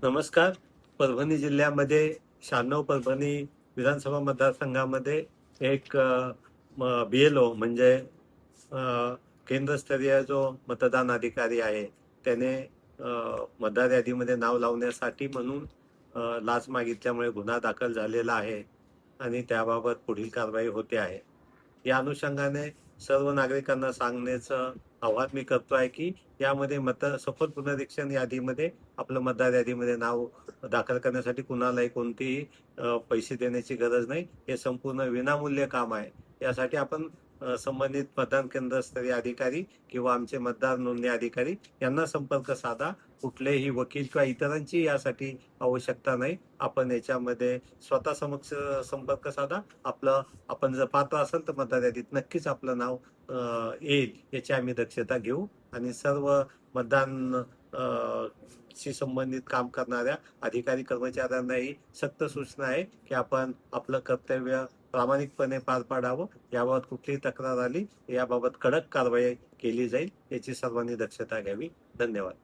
नमस्कार. परभणी जिल्ह्यामध्ये 96 परभणी विधानसभा मतदारसंघामध्ये एक BLO म्हणजे अ, केंद्रस्तरीय जो मतदान अधिकारी आहे त्याने मतदार यादीमध्ये नाव लावण्यासाठी म्हणून लाच मागितल्यामुळे गुन्हा दाखल झालेला आहे आणि त्याबाबत पुढील कारवाई होते आहे. या अनुषंगाने सर्व नागरिकांना सांगण्याचं आवाहन मी करतोय की यामध्ये सफल पुनरीक्षण यादीमध्ये आपलं मतदार यादीमध्ये नाव दाखल करण्यासाठी कुणालाही कोणतेही पैसे देण्याची गरज नाही. हे संपूर्ण विनामूल्य काम आहे. यासाठी आपण संबंधित मतदान केंद्रस्तरीय अधिकारी किंवा आमचे मतदार नोंदणी अधिकारी यांना संपर्क साधा. कुठलेही वकील किंवा इतरांची यासाठी आवश्यकता नाही. आपण याच्यामध्ये स्वतः समक्ष संपर्क साधा. आपण जर पात्र असाल तर मतदार यादीत नक्कीच आपलं नाव येईल याची आम्ही दक्षता घेऊ आणि सर्व मतदान शी संबंधित काम करणाऱ्या अधिकारी कर्मचाऱ्यांनाही सक्त सूचना आहे की आपण आपलं कर्तव्य प्रामाणिकपणे पार पाडावं. याबाबत कुठलीही तक्रार आली याबाबत कडक कारवाई केली जाईल याची सर्वांनी दक्षता घ्यावी. धन्यवाद.